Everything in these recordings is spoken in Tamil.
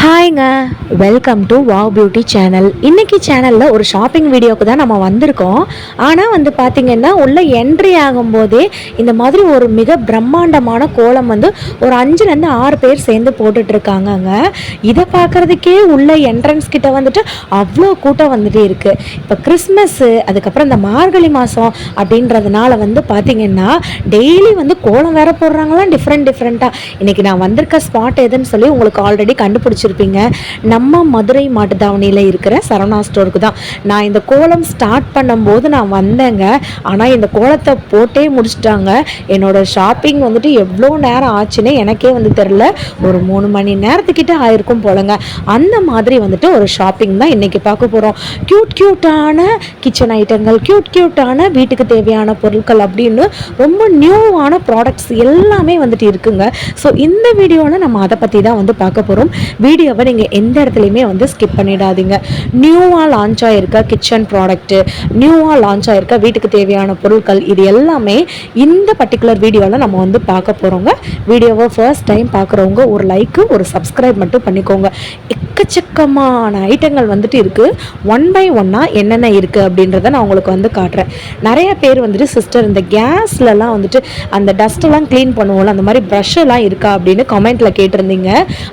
ஹாய்ங்க, welcome to wow beauty channel. இன்றைக்கி சேனலில் ஒரு ஷாப்பிங் வீடியோவுக்கு தான் நம்ம வந்திருக்கோம். ஆனால் வந்து பார்த்திங்கன்னா உள்ளே என்ட்ரி ஆகும்போதே இந்த மாதிரி ஒரு மிக பிரம்மாண்டமான கோலம் வந்து ஒரு 5லேருந்து 6 பேர் சேர்ந்து போட்டுட்ருக்காங்கங்க. இதை பார்க்குறதுக்கே உள்ள என்ட்ரன்ஸ் கிட்ட வந்துட்டு அவ்வளோ கூட்டம் வந்துட்டு இருக்குது. இப்போ கிறிஸ்மஸ்ஸு, அதுக்கப்புறம் இந்த மார்கழி மாதம் அப்படின்றதுனால வந்து பார்த்திங்கன்னா டெய்லி வந்து கோலம் வேற போடுறாங்களாம் டிஃப்ரெண்ட்டாக. இன்றைக்கி நான் வந்திருக்க ஸ்பாட் எதுன்னு சொல்லி உங்களுக்கு ஆல்ரெடி கண்டுபிடிச்சிருப்பீங்க. நம்ம மதுரை மாட்டுத்தாவணியில் இருக்கிற சரவணா ஸ்டோருக்கு தான் நான் இந்த கோலம் ஸ்டார்ட் பண்ணும்போது நான் வந்தேங்க. ஆனால் இந்த கோலத்தை போட்டே முடிச்சிட்டாங்க. என்னோட ஷாப்பிங் வந்துட்டு எவ்வளோ நேரம் ஆச்சுன்னு எனக்கே வந்து தெரில. ஒரு 3 மணி நேரத்துக்கிட்ட ஆயிருக்கும் போலங்க. அந்த மாதிரி வந்துட்டு ஒரு ஷாப்பிங் தான் இன்றைக்கி பார்க்க போகிறோம். க்யூட்டான கிச்சன் ஐட்டங்கள், க்யூட்டான வீட்டுக்கு தேவையான பொருட்கள் அப்படின்னு ரொம்ப நியூவான ப்ராடக்ட்ஸ் எல்லாமே வந்துட்டு இருக்குங்க. ஸோ இந்த வீடியோவில் நம்ம அதை பற்றி தான் வந்து பார்க்க போகிறோம். வீடியோவை நீங்கள் எந்த இடத்துலையுமே வந்து ஸ்கிப் பண்ணிடாதீங்க. நியூவாக லான்ச் ஆகிருக்க கிச்சன் ப்ராடக்ட்டு, நியூவாக லான்ச் ஆகிருக்க வீட்டுக்கு தேவையான பொருட்கள், இது எல்லாமே இந்த பர்டிகுலர் வீடியோவில் நம்ம வந்து பார்க்க போகிறோங்க. வீடியோவை ஃபர்ஸ்ட் டைம் பார்க்குறவங்க ஒரு லைக்கு, ஒரு சப்ஸ்கிரைப் மட்டும் பண்ணிக்கோங்க. எக்கச்சக்கமான ஐட்டங்கள் வந்துட்டு இருக்குது. ஒன் பை ஒன்னாக என்னென்ன இருக்குது அப்படின்றத நான் உங்களுக்கு வந்து காட்டுறேன். நிறைய பேர் வந்துட்டு சிஸ்டர் இந்த கேஸ்லலாம் வந்துட்டு அந்த டஸ்ட்டெல்லாம் க்ளீன் பண்ணுவோம்ல, அந்த மாதிரி ப்ரஷ் எல்லாம் இருக்கா அப்படின்னு கமெண்ட்டில் கேட்டிருந்தீங்க.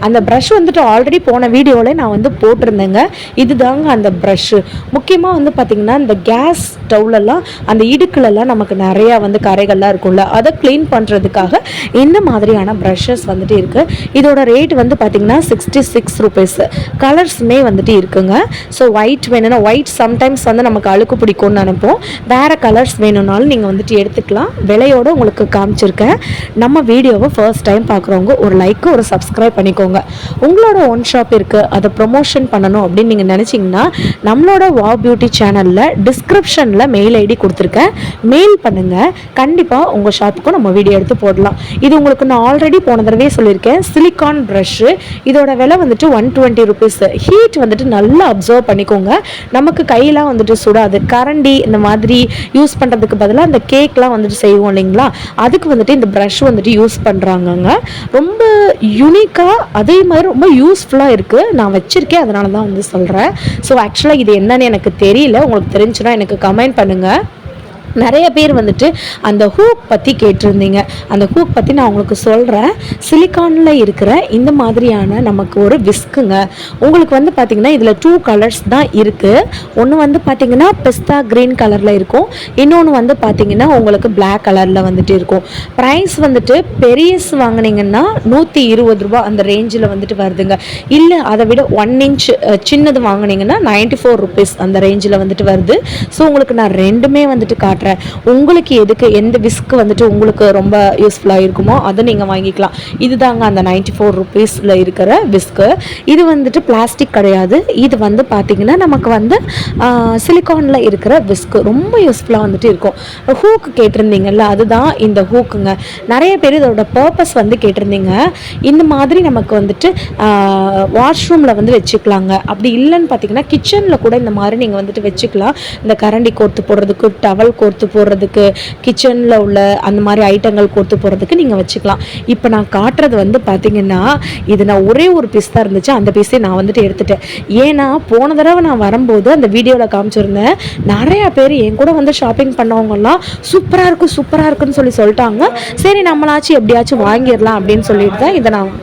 அந்த ப்ரஷ் வந்துட்டு ஆல்ரெடி போன வீடியோவில் நான் வந்து போட்டிருந்தேங்க. இதுதாங்க அந்த ப்ரஷ்ஷு. முக்கியமாக வந்து பார்த்திங்கன்னா இந்த கேஸ் ஸ்டவ்லெல்லாம் அந்த இடுக்குலெல்லாம் நமக்கு நிறையா வந்து கரைகள்லாம் இருக்கும்ல, அதை க்ளீன் பண்ணுறதுக்காக இந்த மாதிரியான ப்ரஷஸ் வந்துட்டு இருக்குது. இதோட ரேட் வந்து பார்த்திங்கன்னா 66 ருபீஸ். கலர்ஸுமே வந்துட்டு இருக்குங்க. ஸோ ஒயிட் வேணும்னா ஒயிட், சம்டைம்ஸ் வந்து நமக்கு அழுக்கு பிடிக்கும்னு நினைப்போம். வேறு கலர்ஸ் வேணும்னாலும் நீங்கள் வந்துட்டு எடுத்துக்கலாம். விலையோடு உங்களுக்கு காமிச்சிருக்கேன். நம்ம வீடியோவை ஃபர்ஸ்ட் டைம் பார்க்குறவங்க ஒரு லைக்கு, ஒரு சப்ஸ்கிரைப் பண்ணிக்கோங்க. உங்களோட ஒன் ஷாப் இருக்குது, அதை ப்ரொமோஷன் பண்ணணும் அப்படின்னு நீங்கள் நினச்சிங்கன்னா நம்மளோட வாவ் பியூட்டி சேனலில் டிஸ்கிரிப்ஷனில் மெயில் ஐடி கொடுத்துருக்கேன். மெயில் பண்ணுங்கள். கண்டிப்பாக உங்கள் ஷாப்புக்கும் நம்ம வீடியோ எடுத்து போடலாம். இது உங்களுக்கு நான் ஆல்ரெடி போன தடவை சொல்லியிருக்கேன். Silicon brush. இதோட விலை வந்துட்டு 120 ருபீஸ். ஹீட் வந்துட்டு நல்லா அப்சர்வ் பண்ணிக்கோங்க. நமக்கு கையெல்லாம் வந்துட்டு சுடாது. கரண்டி இந்த மாதிரி யூஸ் பண்ணுறதுக்கு பதிலாக அந்த கேக்லாம் வந்துட்டு செய்வோம் இல்லைங்களா, அதுக்கு வந்துட்டு இந்த ப்ரஷ் வந்துட்டு யூஸ் பண்ணுறாங்கங்க. ரொம்ப யூனிக்காக, அதே மாதிரி ரொம்ப யூஸ்ஃபுல்லாக இருக்குது. நான் வச்சுருக்கேன், அதனால தான் வந்து சொல்கிறேன். ஸோ ஆக்சுவலாக இது என்னன்னு எனக்கு தெரியல. உங்களுக்கு தெரிஞ்சுன்னா எனக்கு கமெண்ட் பண்ணுங்கள். நிறைய பேர் வந்துட்டு அந்த ஹூக் பற்றி கேட்டிருந்தீங்க. அந்த ஹூக் பற்றி நான் உங்களுக்கு சொல்கிறேன். சிலிக்கானில் இருக்கிற இந்த மாதிரியான நமக்கு ஒரு விஸ்க்குங்க. உங்களுக்கு வந்து பார்த்திங்கன்னா இதில் 2 கலர்ஸ் தான் இருக்குது. ஒன்று வந்து பார்த்திங்கன்னா பிஸ்தா க்ரீன் கலரில் இருக்கும். இன்னொன்று வந்து பார்த்திங்கன்னா உங்களுக்கு பிளாக் கலரில் வந்துட்டு இருக்கும். ப்ரைஸ் வந்துட்டு பெரியஸ் வாங்கினீங்கன்னா 120 ரூபா அந்த ரேஞ்சில் வந்துட்டு வருதுங்க. இல்லை அதை விட 1 இன்ச் சின்னது வாங்கினீங்கன்னா 94 ருபீஸ் அந்த ரேஞ்சில் வந்துட்டு வருது. ஸோ உங்களுக்கு நான் ரெண்டுமே வந்துட்டு காட்டுறேன். உங்களுக்கு எதுக்கு எந்த விஸ்க்கு வந்துட்டு உங்களுக்கு ரொம்ப யூஸ்ஃபுல்லாக இருக்குமோ அதை நீங்கள் வாங்கிக்கலாம். இதுதாங்க அந்த 94 ருபீஸில் இருக்கிற விஸ்க்கு. இது வந்துட்டு பிளாஸ்டிக் கிடையாது. இது வந்து பார்த்திங்கன்னா நமக்கு வந்து சிலிக்கானில் இருக்கிற விஸ்க்கு ரொம்ப யூஸ்ஃபுல்லாக வந்துட்டு இருக்கும். ஹூக்கு கேட்டிருந்தீங்கல்ல, அதுதான் இந்த ஹூக்குங்க. நிறைய பேர் இதோட பர்பஸ் வந்து கேட்டிருந்தீங்க. இந்த மாதிரி நமக்கு வந்துட்டு வாஷ்ரூமில் வந்து வச்சுக்கலாங்க. அப்படி இல்லைன்னு பார்த்தீங்கன்னா கிச்சனில் கூட இந்த மாதிரி நீங்கள் வந்துட்டு வச்சுக்கலாம். இந்த கரண்டி கோர்த்து போடுறதுக்கு, டவல் கோர்த்து போடுறதுக்கு, கிச்சனில் உள்ள அந்த மாதிரி ஐட்டங்கள் கோர்த்து போடுறதுக்கு நீங்கள் வச்சுக்கலாம். இப்போ நான் காட்டுறது வந்து பார்த்திங்கன்னா இது நான் ஒரே ஒரு பீஸ் தான் இருந்துச்சு. அந்த பீஸே நான் வந்துட்டு எடுத்துட்டேன். ஏன்னா போன தடவை நான் வரும்போது அந்த வீடியோவில் காமிச்சிருந்தேன். நிறையா பேர் என் கூட வந்து ஷாப்பிங் பண்ணவங்கலாம் சூப்பராக இருக்குன்னு சொல்லிட்டாங்க. சரி நம்மளாச்சும் எப்படியாச்சும் வாங்கிடலாம் அப்படின்னு சொல்லிட்டு தான் இதை நான்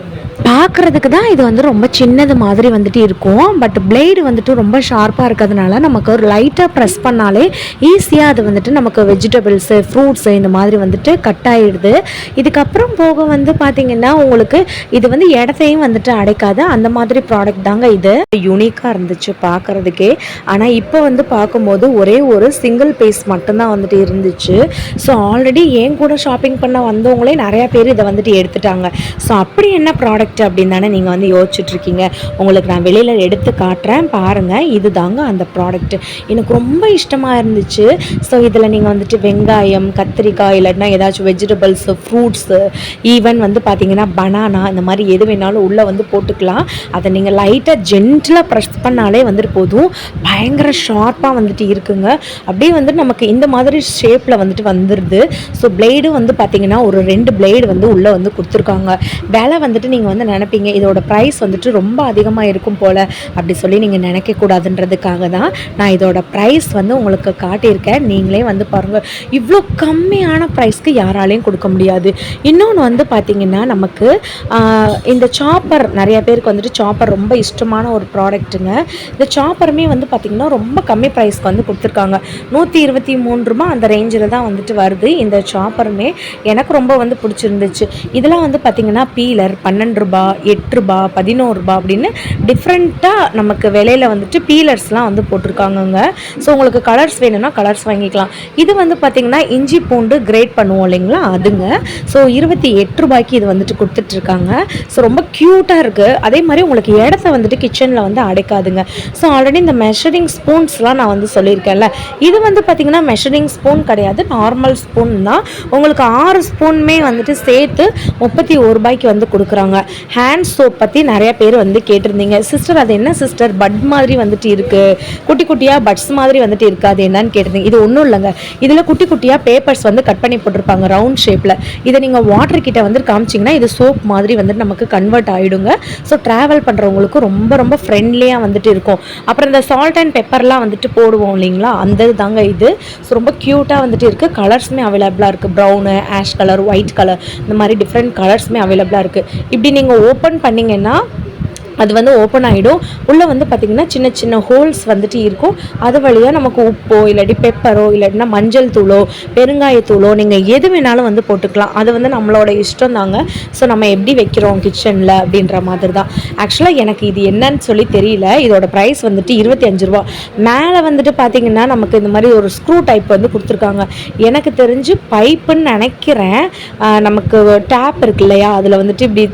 பார்க்குறதுக்கு தான் இது வந்து ரொம்ப சின்னது மாதிரி வந்துட்டு இருக்கும். பட் பிளேடு வந்துட்டு ரொம்ப ஷார்ப்பாக இருக்கிறதுனால நமக்கு ஒரு லைட்டாக ப்ரெஸ் பண்ணாலே ஈஸியாக அது வந்துட்டு நமக்கு வெஜிடபிள்ஸு, ஃப்ரூட்ஸு இந்த மாதிரி வந்துட்டு கட் ஆகிடுது. இதுக்கப்புறம் போக வந்து பார்த்திங்கன்னா உங்களுக்கு இது வந்து இடத்தையும் வந்துட்டு அடைக்காது. அந்த மாதிரி ப்ராடக்ட் தாங்க இது. யூனிக்காக இருந்துச்சு பார்க்குறதுக்கே. ஆனால் இப்போ வந்து பார்க்கும்போது ஒரே ஒரு சிங்கிள் பீஸ் மட்டும்தான் வந்துட்டு இருந்துச்சு. ஸோ ஆல்ரெடி என் கூட ஷாப்பிங் பண்ண வந்தவங்களே நிறையா பேர் இதை வந்துட்டு எடுத்துட்டாங்க. ஸோ அப்படி என்ன ப்ராடக்ட் அப்படின்னு தானே நீங்கள் வந்து யோசிச்சுட்ருக்கீங்க. உங்களுக்கு நான் வெளியில் எடுத்து காட்டுறேன் பாருங்கள். இது தாங்க அந்த ப்ராடக்ட். எனக்கு ரொம்ப இஷ்டமாக இருந்துச்சு. ஸோ இதில் நீங்கள் வந்துட்டு வெங்காயம், கத்திரிக்காய், இல்லைன்னா ஏதாச்சும் வெஜிடபிள்ஸு, ஃப்ரூட்ஸு, ஈவன் வந்து பார்த்திங்கன்னா பனானா, இந்த மாதிரி எது வேணாலும் உள்ளே வந்து போட்டுக்கலாம். அதை நீங்கள் லைட்டாக ஜென்டிலாக ப்ரெஸ் பண்ணாலே வந்துட்டு போதும். பயங்கர ஷார்ப்பாக வந்துட்டு இருக்குங்க. அப்படியே வந்து நமக்கு இந்த மாதிரி ஷேப்பில் வந்துட்டு வந்துடுது. ஸோ பிளேடும் வந்து பார்த்திங்கன்னா ஒரு 2 பிளேடு வந்து உள்ளே வந்து கொடுத்துருக்காங்க. விலை வந்துட்டு நீங்கள் வந்து நினைப்பீங்க இதோட ப்ரைஸ் வந்துட்டு ரொம்ப அதிகமாக இருக்கும் போல் அப்படி சொல்லி நீங்கள் நினைக்கக்கூடாதுன்றதுக்காக தான் நான் இதோட ப்ரைஸ் வந்து உங்களுக்கு காட்டியிருக்கேன். நீங்களே வந்து பாருங்கள், இவ்வளோ கம்மியான ப்ரைஸ்க்கு யாராலையும் கொடுக்க முடியாது. இன்னொன்று வந்து பார்த்திங்கன்னா நமக்கு இந்த சாப்பர் நிறைய பேருக்கு வந்துட்டு சாப்பர் ரொம்ப இஷ்டமான ஒரு ப்ராடக்ட்டுங்க. இந்த சாப்பருமே வந்து பார்த்திங்கன்னா ரொம்ப கம்மி ப்ரைஸ்க்கு வந்து கொடுத்துருக்காங்க. 123 ரூபா அந்த ரேஞ்சில் தான் வந்துட்டு வருது. இந்த சாப்பருமே எனக்கு ரொம்ப வந்து பிடிச்சிருந்துச்சு. இதெல்லாம் வந்து பார்த்திங்கன்னா பீலர் 12 ரூபா, 8 ரூபா, 11 ரூபா அப்படின்னு டிஃப்ரெண்ட்டாக நமக்கு விலையில் வந்துட்டு பீலர்ஸ்லாம் வந்து போட்டிருக்காங்கங்க. ஸோ உங்களுக்கு கலர்ஸ் வேணும்னா கலர்ஸ் வாங்கிக்கலாம். இது வந்து பார்த்திங்கன்னா இஞ்சி பூண்டு கிரேட் பண்ணுவோம் இல்லைங்களா, அதுங்க. ஸோ 28 ரூபாய்க்கு இது வந்துட்டு கொடுத்துட்ருக்காங்க. ஸோ ரொம்ப க்யூட்டாக இருக்குது. அதே மாதிரி உங்களுக்கு இடத்த வந்துட்டு கிச்சனில் வந்து அடைக்காதுங்க. ஸோ ஆல்ரெடி இந்த மெஷரிங் ஸ்பூன்ஸ்லாம் நான் வந்து சொல்லியிருக்கேன்ல, இது வந்து பார்த்திங்கன்னா மெஷரிங் ஸ்பூன் கிடையாது, நார்மல் ஸ்பூன் தான். உங்களுக்கு 6 ஸ்பூனுமே வந்துட்டு சேர்த்து 31 ரூபாய்க்கு வந்து கொடுக்குறாங்க. ஹேண்ட் சோப் பற்றி நிறைய பேர் வந்து கேட்டிருந்தீங்க, சிஸ்டர் அது என்ன சிஸ்டர் பட் மாதிரி வந்துட்டு இருக்குது, குட்டி குட்டியாக பட்ஸ் மாதிரி வந்துட்டு இருக்காது என்னன்னு கேட்டிருந்தீங்க. இது ஒன்றும் இல்லைங்க, இதில் குட்டி குட்டியாக பேப்பர்ஸ் வந்து கட் பண்ணி போட்டிருப்பாங்க ரவுண்ட் ஷேப்பில். இதை நீங்கள் வாட்டர் கிட்ட வந்து காமிச்சிங்கன்னா இது சோப் மாதிரி வந்துட்டு நமக்கு கன்வெர்ட் ஆகிடுங்க. ஸோ ட்ராவல் பண்ணுறவங்களுக்கு ரொம்ப ரொம்ப ஃப்ரெண்ட்லியாக வந்துட்டு இருக்கும். அப்புறம் இந்த சால்ட் அண்ட் பெப்பர்லாம் வந்துட்டு போடுவோம் இல்லைங்களா, அந்த தாங்க இது. ஸோ ரொம்ப க்யூட்டாக வந்துட்டு இருக்குது. கலர்ஸுமே அவைலபிளாக இருக்குது, brown, ash colour, white colour, இந்த மாதிரி டிஃப்ரெண்ட் கலர்ஸுமே அவைலபிளாக இருக்குது. இப்படி நீங்கள் ஓப்பன் பண்ணிங்கன்னா அது வந்து ஓப்பன் ஆகிடும். உள்ளே வந்து பார்த்திங்கன்னா சின்ன சின்ன ஹோல்ஸ் வந்துட்டு இருக்கும். அது வழியாக நமக்கு உப்போ இல்லாட்டி பெப்பரோ இல்லாட்டினா மஞ்சள் தூளோ பெருங்காயத்தூளோ நீங்கள் எது வேணாலும் வந்து போட்டுக்கலாம். அது வந்து நம்மளோட இஷ்டம் தாங்க. ஸோ நம்ம எப்படி வைக்கிறோம் கிச்சனில் அப்படின்ற மாதிரி தான். ஆக்சுவலாக எனக்கு இது என்னன்னு சொல்லி தெரியல. இதோட ப்ரைஸ் வந்துட்டு 25 ரூபா. மேலே வந்துட்டு பார்த்திங்கன்னா நமக்கு இந்த மாதிரி ஒரு ஸ்க்ரூ டைப் வந்து கொடுத்துருக்காங்க. எனக்கு தெரிஞ்சு பைப்புன்னு நினைக்கிறேன். நமக்கு டேப் இருக்கு இல்லையா, அதில் வந்துட்டு இப்படி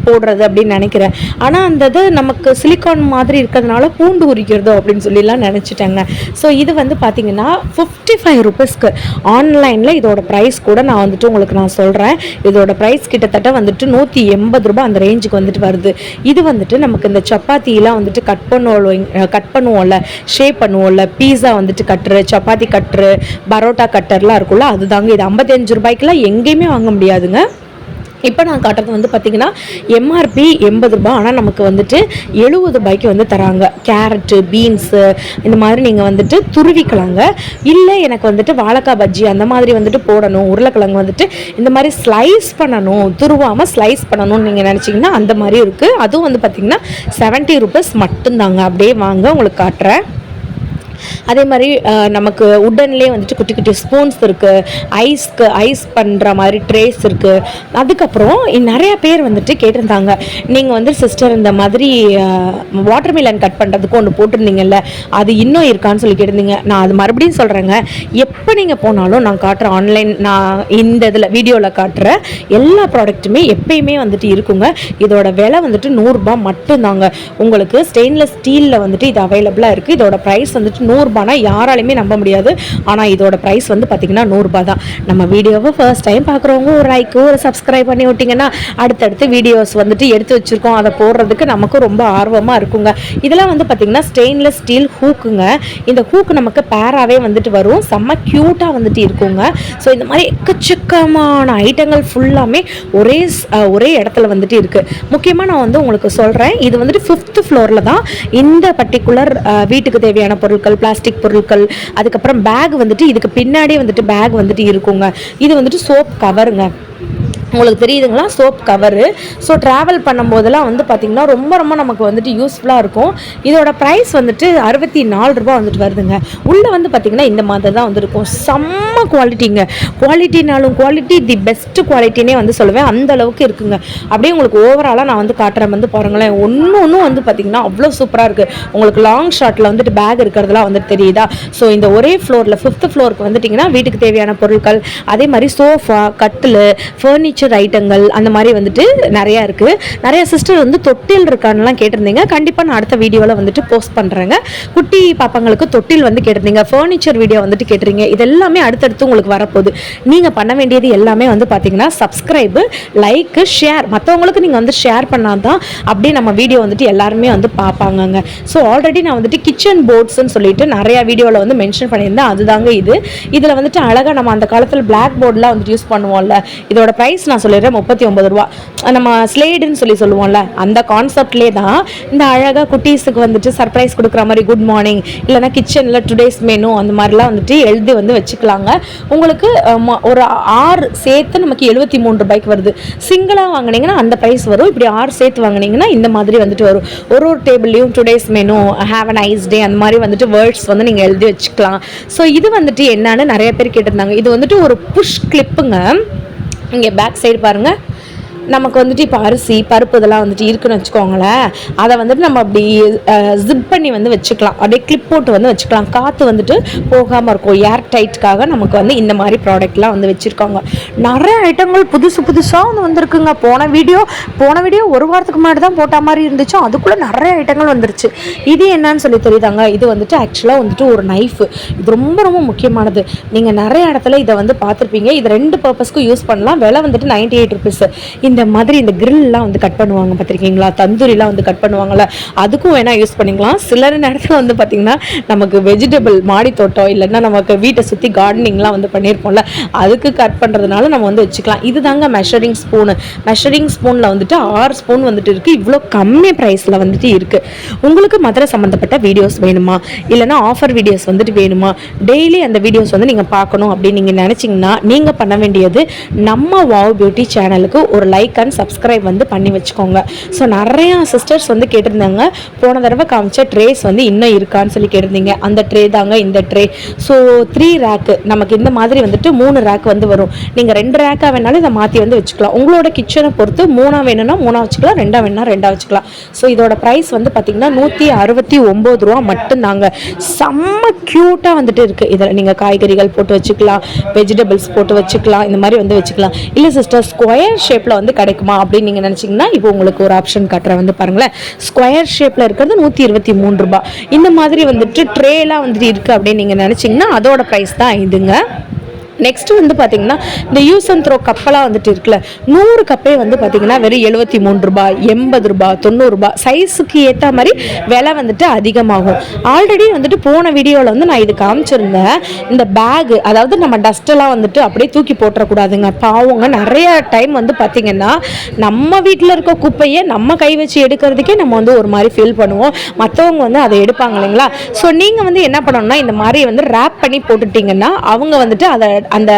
போடுறது அப்படின்னு நினைக்கிறேன். ஆனால் அந்த இது நமக்கு சிலிக்கான் மாதிரி இருக்கிறதுனால பூண்டு உரிக்கிறதோ அப்படின்னு சொல்லிலாம் நினச்சிட்டேங்க. ஸோ இது வந்து பார்த்திங்கன்னா 55 ருபீஸ்க்கு ஆன்லைனில் இதோட ப்ரைஸ் கூட நான் வந்துட்டு உங்களுக்கு நான் சொல்கிறேன். இதோட ப்ரைஸ் கிட்டத்தட்ட வந்துட்டு 180 ரூபா அந்த ரேஞ்சுக்கு வந்துட்டு வருது. இது வந்துட்டு நமக்கு இந்த சப்பாத்திலாம் வந்துட்டு கட் பண்ணுவோம்ல, ஷேப் பண்ணுவோம்ல, பீஸா வந்துட்டு கட்டுரு, சப்பாத்தி கட்டுரு, பரோட்டா கட்டர்லாம் இருக்குல்ல, அதுதாங்க. இது 55 ரூபாய்க்குலாம் எங்கேயுமே வாங்க முடியாதுங்க. இப்போ நான் காட்டுறது வந்து பார்த்திங்கன்னா எம்ஆர்பி 80 ரூபா, ஆனால் நமக்கு வந்துட்டு 70 ரூபாய்க்கு வந்து தராங்க. கேரட்டு, பீன்ஸு இந்த மாதிரி நீங்கள் வந்துட்டு துருவிக்கலாங்க. இல்லை எனக்கு வந்துட்டு வாழைக்காய் பஜ்ஜி அந்த மாதிரி வந்துட்டு போடணும், உருளைக்கிழங்கு வந்துட்டு இந்த மாதிரி ஸ்லைஸ் பண்ணணும், துருவாமல் ஸ்லைஸ் பண்ணணும்னு நீங்கள் நினச்சிங்கன்னா அந்த மாதிரி இருக்குது. அதுவும் வந்து பார்த்திங்கன்னா 70 ருபீஸ் மட்டும்தாங்க. அப்படியே வாங்க உங்களுக்கு காட்டுறேன். அதே மாதிரி நமக்கு உடன்லேயே வந்துட்டு குட்டி குட்டி ஸ்பூன்ஸ் இருக்குது, ஐஸ் பண்ணுற மாதிரி ட்ரேஸ் இருக்குது. அதுக்கப்புறம் நிறைய பேர் வந்துட்டு கேட்டிருந்தாங்க, நீங்கள் வந்து சிஸ்டர் இந்த மாதிரி வாட்டர் மிலன் கட் பண்ணுறதுக்கு ஒன்று போட்டிருந்தீங்கல்ல, அது இன்னும் இருக்கான்னு சொல்லி கேட்டிருந்தீங்க. நான் அது மறுபடியும் சொல்கிறேங்க, எப்போ நீங்கள் போனாலும் நான் காட்டுற ஆன்லைன், நான் இந்த இதில் வீடியோவில் காட்டுற எல்லா ப்ராடக்ட்டுமே எப்பயுமே வந்துட்டு இருக்குங்க. இதோட விலை வந்துட்டு 100 ரூபா மட்டும்தாங்க. உங்களுக்கு ஸ்டெயின்லெஸ் ஸ்டீலில் வந்துட்டு இது அவைலபிளாக இருக்குது. இதோட ப்ரைஸ் வந்துட்டு 100 ரூபானா யாராலையுமே நம்ப முடியாது. ஆனால் இதோட ப்ரைஸ் வந்து பார்த்திங்கன்னா 100 ரூபா தான். நம்ம வீடியோவை ஃபர்ஸ்ட் டைம் பார்க்குறவங்க ஒரு லைக்கு, ஒரு சப்ஸ்கிரைப் பண்ணி விட்டிங்கன்னா அடுத்தடுத்து வீடியோஸ் வந்துட்டு எடுத்து வச்சுருக்கோம், அதை போடுறதுக்கு நமக்கு ரொம்ப ஆர்வமாக இருக்குங்க. இதெல்லாம் வந்து பார்த்திங்கன்னா ஸ்டெயின்லெஸ் ஸ்டீல் ஹூக்குங்க. இந்த ஹூக்கு நமக்கு பேராகவே வந்துட்டு வரும், செம்ம க்யூட்டாக வந்துட்டு இருக்குங்க. ஸோ இந்த மாதிரி எக்கச்சக்கமான ஐட்டங்கள் ஃபுல்லாமே ஒரே இடத்துல வந்துட்டு இருக்குது. முக்கியமாக நான் வந்து உங்களுக்கு சொல்கிறேன், இது வந்துட்டு 5th ஃப்ளோரில் தான் இந்த பர்டிகுலர் வீட்டுக்கு தேவையான பொருட்கள், பிளாஸ்டிக் பொருட்கள், அதுக்கப்புறம் பேக் வந்துட்டு இதுக்கு பின்னாடியே வந்துட்டு பேக் வந்துட்டு இருக்குங்க. இது வந்துட்டு சோப் கவருங்க, உங்களுக்கு தெரியுதுங்களா, சோப் கவரு. ஸோ ட்ராவல் பண்ணும்போதெல்லாம் வந்து பார்த்திங்கன்னா ரொம்ப ரொம்ப நமக்கு வந்துட்டு யூஸ்ஃபுல்லாக இருக்கும். இதோட ப்ரைஸ் வந்துட்டு 64 ரூபா வந்துட்டு வருதுங்க. உள்ளே வந்து பார்த்திங்கன்னா இந்த மாதிரி தான் வந்துருக்கும். செம்ம குவாலிட்டிங்க. குவாலிட்டினாலும் குவாலிட்டி தி பெஸ்ட்டு குவாலிட்டினே வந்து சொல்லுவேன், அந்த அளவுக்கு இருக்குங்க. அப்படியே உங்களுக்கு ஓவராலாக நான் வந்து காட்டுறேன், வந்து பாருங்களேன். ஒன்றும் வந்து பார்த்திங்கன்னா அவ்வளோ சூப்பராக இருக்குது. உங்களுக்கு லாங் ஷார்ட்டில் வந்துட்டு பேக் இருக்கிறதுலாம் வந்துட்டு தெரியுதா. ஸோ இந்த ஒரே ஃப்ளோரில் 5th ஃப்ளோருக்கு வந்துட்டிங்கன்னா வீட்டுக்கு தேவையான பொருட்கள், அதே மாதிரி சோஃபா, கட்டில், ஃபர்னிச்சர் ஐட்டங்கள் அந்த மாதிரி வந்துட்டு நிறையா இருக்குது. நிறைய சிஸ்டர் வந்து தொட்டில் இருக்கான்லாம் கேட்டிருந்தீங்க. கண்டிப்பாக நான் அடுத்த வீடியோவில் வந்துட்டு போஸ்ட் பண்ணுறேங்க. குட்டி பாப்பாங்களுக்கு தொட்டில் வந்து கேட்டிருந்தீங்க, ஃபர்னிச்சர் வீடியோ வந்துட்டு கேட்டிருந்தீங்க. இது எல்லாமே அடுத்தடுத்து உங்களுக்கு வரப்போகுது. நீங்கள் பண்ண வேண்டியது எல்லாமே வந்து பார்த்தீங்கன்னா சப்ஸ்கிரைபு, லைக்கு, ஷேர். மற்றவங்களுக்கு நீங்கள் வந்து ஷேர் பண்ணால் தான் அப்படியே நம்ம வீடியோ வந்துட்டு எல்லாருமே வந்து பார்ப்பாங்கங்க. ஸோ ஆல்ரெடி நான் வந்துட்டு கிச்சன் போர்ட்ஸ்ன்னு சொல்லிட்டு நிறையா வீடியோவில் வந்து மென்ஷன் பண்ணியிருந்தேன். அதுதாங்க இது. இதில் வந்துட்டு அழகாக நம்ம அந்த காலத்தில் பிளாக் போர்டெலாம் வந்துட்டு யூஸ் பண்ணுவோம்ல, இதோட ப்ரைஸ் நான் சொல்லிடுறேன், 39 ரூபா. நம்ம ஸ்லேடுன்னு சொல்லுவோம்ல, அந்த கான்செப்ட்லேயே தான் இந்த அழகாக குட்டீஸுக்கு வந்துட்டு சர்ப்ரைஸ் கொடுக்குற மாதிரி குட் மார்னிங், இல்லைனா கிச்சனில் டுடேஸ் மெனு அந்த மாதிரிலாம் வந்துட்டு எழுதி வந்து வச்சுக்கலாங்க. உங்களுக்கு ஒரு 6 சேர்த்து நமக்கு 73 ரூபாய்க்கு வருது. சிங்கிளாக வாங்கினீங்கன்னா அந்த ப்ரைஸ் வரும். இப்படி 6 சேர்த்து வாங்கினீங்கன்னா இந்த மாதிரி வந்துட்டு வரும். ஒரு டேபிள்லையும் today's menu, have a nice day அந்த மாதிரி வந்துட்டு வேர்ட்ஸ் வந்து நீங்கள் எழுதி வச்சுக்கலாம். ஸோ இது வந்துட்டு என்னன்னு நிறைய பேர் கேட்டிருந்தாங்க. இது வந்துட்டு ஒரு புஷ் கிளிப்புங்க. இங்கே பேக் சைடு பாருங்கள், நமக்கு வந்துட்டு இப்போ அரிசி பருப்பு இதெல்லாம் வந்துட்டு இருக்குன்னு வச்சுக்கோங்களேன், அதை வந்துட்டு நம்ம அப்படி ஜிப் பண்ணி வந்து வச்சுக்கலாம், அப்படியே கிளிப் போட்டு வந்து வச்சுக்கலாம். காற்று வந்துட்டு போகாமல் இருக்கும், ஏர் டைட்டுக்காக நமக்கு வந்து இந்த மாதிரி ப்ராடக்ட்லாம் வந்து வச்சுருக்காங்க. நிறைய ஐட்டங்கள் புதுசாக வந்து வந்திருக்குங்க. போன வீடியோ ஒரு வாரத்துக்கு முன்னாடி தான் போட்ட மாதிரி இருந்துச்சு, அதுக்குள்ளே நிறைய ஐட்டங்கள் வந்துருச்சு. இது என்னன்னு சொல்லி தெரியுதாங்க, இது வந்துட்டு ஆக்சுவலாக வந்துட்டு ஒரு நைஃபு. இது ரொம்ப ரொம்ப முக்கியமானது. நீங்கள் நிறைய இடத்துல இதை வந்து பார்த்துருப்பீங்க. இது 2 பர்பஸ்க்கும் யூஸ் பண்ணலாம். விலை வந்துட்டு 98 ருபீஸ். இந்த மாதிரி இந்த கிரில்லாம் வந்து கட் பண்ணுவாங்க பார்த்துருக்கீங்களா, தந்தூரிலாம் வந்து கட் பண்ணுவாங்கள்ல, அதுக்கும் வேணால் யூஸ் பண்ணிக்கலாம். சில நேரத்தில் வந்து பார்த்திங்கன்னா நமக்கு வெஜிடபிள் மாடி தோட்டம் இல்லைன்னா நமக்கு வீட்டை சுற்றி கார்டனிங்லாம் வந்து பண்ணியிருப்போம்ல, அதுக்கு கட் பண்ணுறதுனால நம்ம வந்து வச்சுக்கலாம். இது தாங்க மெஷரிங் ஸ்பூனு. மெஷரிங் ஸ்பூனில் வந்துட்டு 6 ஸ்பூன் வந்துட்டு இருக்குது. இவ்வளோ கம்மி ப்ரைஸில் வந்துட்டு இருக்குது. உங்களுக்கு மதுரை சம்மந்தப்பட்ட வீடியோஸ் வேணுமா, இல்லைனா ஆஃபர் வீடியோஸ் வந்துட்டு வேணுமா, டெய்லி அந்த வீடியோஸ் வந்து நீங்கள் பார்க்கணும் அப்படின்னு நீங்கள் நினச்சிங்கன்னா நீங்கள் பண்ண வேண்டியது நம்ம வாவ் பியூட்டி சேனலுக்கு ஒரு லைக் அண்ட் சப்ஸ்கிரைப் வந்து பண்ணி வச்சுக்கோங்க. ஸோ நிறையா சிஸ்டர்ஸ் வந்து கேட்டிருந்தாங்க, போன தடவை காமிச்ச ட்ரேஸ் வந்து இன்னும் இருக்கான்னு சொல்லி கேட்டிருந்தீங்க. அந்த ட்ரே தாங்க இந்த ட்ரே. ஸோ 3 ரேக்கு நமக்கு இந்த மாதிரி வந்துட்டு 3 ரேக் வந்து வரும். நீங்கள் 2 ரேக்காக வேணாலும் இதை மாற்றி வந்து வச்சுக்கலாம். உங்களோட கிச்சனை பொறுத்து 3 வேணும்னா 3 வச்சுக்கலாம், 2 வேணும்னா 2 வச்சுக்கலாம். ஸோ இதோட ப்ரைஸ் வந்து பார்த்திங்கன்னா 169 ரூபா மட்டும்தாங்க. செம்ம க்யூட்டாக வந்துட்டு இருக்குது. இதில் நீங்கள் காய்கறிகள் போட்டு வச்சுக்கலாம், வெஜிடபிள்ஸ் போட்டு வச்சுக்கலாம், இந்த மாதிரி வந்து வச்சுக்கலாம். இல்லை சிஸ்டர் ஸ்கொயர் ஷேப்பில் வந்து கிடைக்குமா அப்படின்னு நீங்கள் நினச்சிங்கன்னா இப்போ உங்களுக்கு ஒரு ஆப்ஷன் காட்டுறேன் வந்து பாருங்களேன். ஸ்கொயர் ஷேப்பில் இருக்கிறது 123 ரூபா. இந்த மாதிரி வந்துட்டு ட்ரேலாம் வந்துட்டு இருக்குது அப்படின்னு நீங்கள் நினச்சிங்கன்னா அதோட ப்ரைஸ் தான் இதுங்க. நெக்ஸ்ட்டு வந்து பார்த்திங்கன்னா இந்த யூஸ் அண்ட் த்ரோ கப்பெல்லாம் வந்துட்டு இருக்குல்ல, 100 கப்பே வந்து பார்த்திங்கன்னா வெறும் 73 ரூபா, 80 ரூபா, 90 ரூபா, சைஸுக்கு ஏற்ற மாதிரி விலை வந்துட்டு அதிகமாகும். ஆல்ரெடி வந்துட்டு போன வீடியோவில் வந்து நான் இது காமிச்சிருந்தேன். இந்த பேகு, அதாவது நம்ம டஸ்ட்டெல்லாம் வந்துட்டு அப்படியே தூக்கி போட்டுறக்கூடாதுங்க. பாவங்க நிறைய டைம் வந்து பார்த்திங்கன்னா நம்ம வீட்டில் இருக்க குப்பையை நம்ம கை வச்சு எடுக்கிறதுக்கே நம்ம வந்து ஒரு மாதிரி ஃபீல் பண்ணுவோம். மற்றவங்க வந்து அதை எடுப்பாங்க இல்லைங்களா. ஸோ நீங்கள் வந்து என்ன பண்ணணும்னா இந்த மாதிரி வந்து ரேப் பண்ணி போட்டுட்டிங்கன்னா அவங்க வந்துட்டு அதை அந்த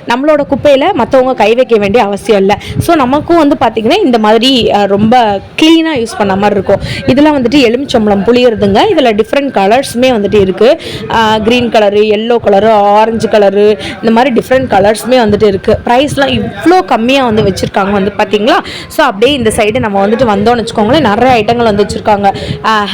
நம்மளோட குப்பையில் மற்றவங்க கை வைக்க வேண்டிய அவசியம் இல்லை. ஸோ நமக்கும் வந்து பார்த்திங்கன்னா இந்த மாதிரி ரொம்ப க்ளீனாக யூஸ் பண்ண மாதிரி இருக்கும். இதெல்லாம் வந்துட்டு எலுமிச்சம்பழம் புளியறதுங்க. இதில் டிஃப்ரெண்ட் கலர்ஸுமே வந்துட்டு இருக்குது. Green colour, yellow colour, orange colour, இந்த மாதிரி டிஃப்ரெண்ட் கலர்ஸுமே வந்துட்டு இருக்குது. ப்ரைஸ்லாம் இவ்வளோ கம்மியாக வந்து வச்சுருக்காங்க வந்து பார்த்திங்களா. ஸோ அப்படியே இந்த சைடு நம்ம வந்துட்டு வந்தோம்னு வச்சுக்கோங்களேன், நிறைய ஐட்டங்கள் வந்து வச்சுருக்காங்க.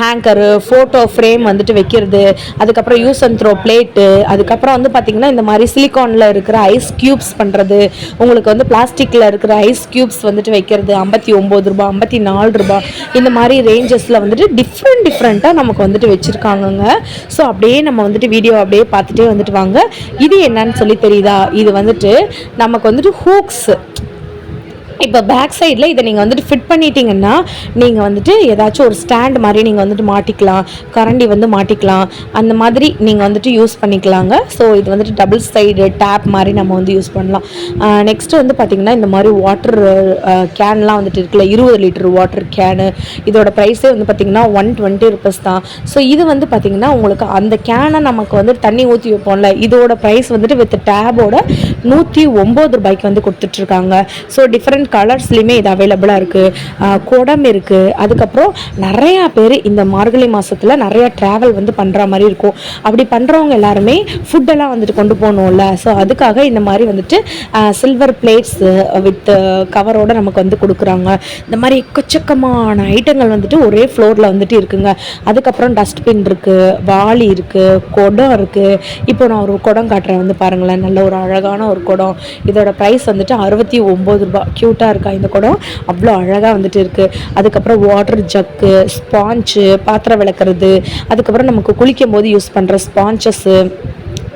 ஹேங்கரு, ஃபோட்டோ ஃப்ரேம் வந்துட்டு வைக்கிறது, அதுக்கப்புறம் யூஸ் அண்ட் த்ரோ பிளேட்டு, அதுக்கப்புறம் வந்து பார்த்திங்கன்னா இந்த மாதிரி சிலிக்கானில் இருக்கிற ஐஸ் கியூப்ஸ் பண்ணுறது, உங்களுக்கு வந்து பிளாஸ்டிக்கில் இருக்கிற ஐஸ் கியூப்ஸ் வந்துட்டு வைக்கிறது 59 ரூபா, 54 ரூபா, இந்த மாதிரி ரேஞ்சஸில் வந்துட்டு டிஃப்ரெண்ட்டாக நமக்கு வந்துட்டு வச்சுருக்காங்கங்க. ஸோ அப்படியே நம்ம வந்துட்டு வீடியோ அப்படியே பார்த்துட்டே வந்துட்டு வாங்க. இது என்னன்னு சொல்லி தெரியுதா, இது வந்துட்டு நமக்கு வந்துட்டு ஹூக்ஸ். இப்போ பேக் சைடில் இதை நீங்கள் வந்துட்டு ஃபிட் பண்ணிட்டீங்கன்னா நீங்கள் வந்துட்டு ஏதாச்சும் ஒரு ஸ்டாண்ட் மாதிரி நீங்கள் வந்துட்டு மாட்டிக்கலாம், கரண்டி வந்து மாட்டிக்கலாம், அந்த மாதிரி நீங்கள் வந்துட்டு யூஸ் பண்ணிக்கலாங்க. ஸோ இது வந்துட்டு டபுள் சைடு டேப் மாதிரி நம்ம வந்து யூஸ் பண்ணலாம். நெக்ஸ்ட்டு வந்து பார்த்திங்கன்னா இந்த மாதிரி வாட்டர் கேன்லாம் வந்துட்டு இருக்குல்ல, 20 லிட்டர் வாட்டர் கேனு, இதோட ப்ரைஸே வந்து பார்த்திங்கன்னா 120 ருபீஸ் தான். ஸோ இது வந்து பார்த்திங்கன்னா உங்களுக்கு அந்த கேனை நமக்கு வந்து தண்ணி ஊற்றி வைப்போம்ல, இதோட ப்ரைஸ் வந்துட்டு வித் டேபோட 109 ரூபாய்க்கு வந்து கொடுத்துட்ருக்காங்க. ஸோ டிஃப்ரெண்ட் கலர்ஸ்லையுமே இது அவைலபிளாக இருக்குது. குடம் இருக்குது. அதுக்கப்புறம் நிறையா பேர் இந்த மார்கழி மாதத்தில் நிறையா ட்ராவல் வந்து பண்ணுற மாதிரி இருக்கும். அப்படி பண்ணுறவங்க எல்லாருமே ஃபுட்டெல்லாம் வந்துட்டு கொண்டு போகணும்ல, ஸோ அதுக்காக இந்த மாதிரி வந்துட்டு சில்வர் பிளேட்ஸு வித் கவரோடு நமக்கு வந்து கொடுக்குறாங்க. இந்த மாதிரி எக்கச்சக்கமான ஐட்டங்கள் வந்துட்டு ஒரே ஃப்ளோரில் வந்துட்டு இருக்குங்க. அதுக்கப்புறம் டஸ்ட்பின் இருக்குது, வாளி இருக்குது, குடம் இருக்குது. இப்போ நான் ஒரு குடம் காட்டுறேன் வந்து பாருங்களேன், நல்ல ஒரு அழகான ஒரு குடம். இதோட ப்ரைஸ் வந்துட்டு 69 ரூபா. க்யூட்டாக இருக்கா இந்த குடம், அவ்வளோ அழகாக வந்துட்டு இருக்குது. அதுக்கப்புறம் வாட்டர் ஜக்கு, ஸ்பாஞ்சு, பாத்திரம் விளக்குறது, அதுக்கப்புறம் நமக்கு குளிக்கும் போது யூஸ் பண்ணுற ஸ்பாஞ்சஸ்ஸு,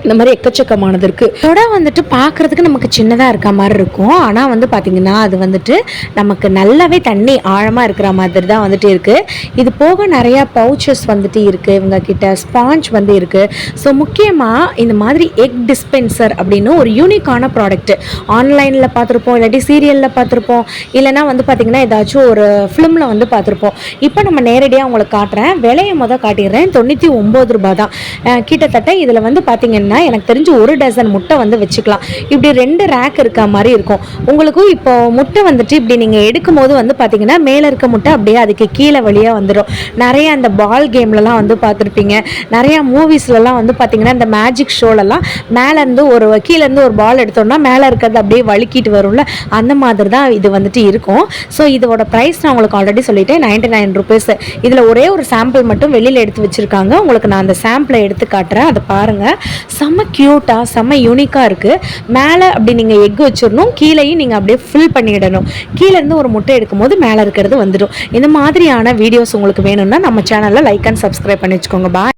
இந்த மாதிரி எக்கச்சக்கமானது இருக்குது. இதோட வந்துட்டு பார்க்குறதுக்கு நமக்கு சின்னதாக இருக்க மாதிரி இருக்கும். ஆனால் வந்து பார்த்திங்கன்னா அது வந்துட்டு நமக்கு நல்லாவே தண்ணி ஆழமாக இருக்கிற மாதிரி தான் வந்துட்டு இருக்குது. இது போக நிறையா பவுச்சஸ் வந்துட்டு இருக்குது இவங்க கிட்ட, ஸ்பாஞ்ச் வந்து இருக்குது. ஸோ முக்கியமாக இந்த மாதிரி எக் டிஸ்பென்சர் அப்படின்னு ஒரு யூனிக்கான ப்ராடக்ட் ஆன்லைனில் பார்த்துருப்போம், இல்லாட்டி சீரியலில் பார்த்துருப்போம், இல்லைனா வந்து பார்த்திங்கன்னா ஏதாச்சும் ஒரு ஃபிலிமில் வந்து பார்த்துருப்போம். இப்போ நம்ம நேரடியாக உங்களுக்கு காட்டுறேன். விலையை காட்டிடுறேன். 99 ரூபா தான். கிட்டத்தட்ட இதில் வந்து பார்த்திங்கன்னா எனக்கு தெரிஞ்சு ஒரு டசன் முட்டை வந்து வச்சுக்கலாம். இப்படி 2 ரேக் இருக்க மாதிரி இருக்கும். உங்களுக்கும் இப்போ முட்டை வந்துட்டு இப்படி நீங்கள் எடுக்கும் போது வந்து பார்த்தீங்கன்னா மேலே இருக்க முட்டை அப்படியே அதுக்கு கீழே வழியாக வந்துடும். நிறைய அந்த பால் கேம்லலாம் வந்து பார்த்துருப்பீங்க, நிறையா மூவிஸ்லலாம் வந்து பார்த்தீங்கன்னா இந்த மேஜிக் ஷோலெல்லாம் மேலேருந்து கீழேருந்து ஒரு பால் எடுத்தோம்னா மேலே இருக்கிறது அப்படியே வழுக்கிட்டு வரும்ல, அந்த மாதிரி தான் இது வந்துட்டு இருக்கும். ஸோ இதோட ப்ரைஸ் நான் உங்களுக்கு ஆல்ரெடி சொல்லிட்டேன், 99 ருபீஸ். இதில் ஒரே ஒரு சாம்பிள் மட்டும் வெளியில் எடுத்து வச்சுருக்காங்க. உங்களுக்கு நான் அந்த சாம்பிளை எடுத்து காட்டுறேன், அதை பாருங்கள். செம்ம க்யூட்டாக செம்ம யூனிக்காக இருக்குது. மேலே அப்படி நீங்கள் எக் வச்சிடணும், கீழேயும் நீங்கள் அப்படியே ஃபில் பண்ணிடணும். கீழேருந்து ஒரு முட்டை எடுக்கும் போது மேலே இருக்கிறது வந்துடும். இந்த மாதிரியான வீடியோஸ் உங்களுக்கு வேணும்னா நம்ம சேனலில் லைக் அண்ட் சப்ஸ்கிரைப் பண்ணி வச்சுக்கோங்க. பாய்.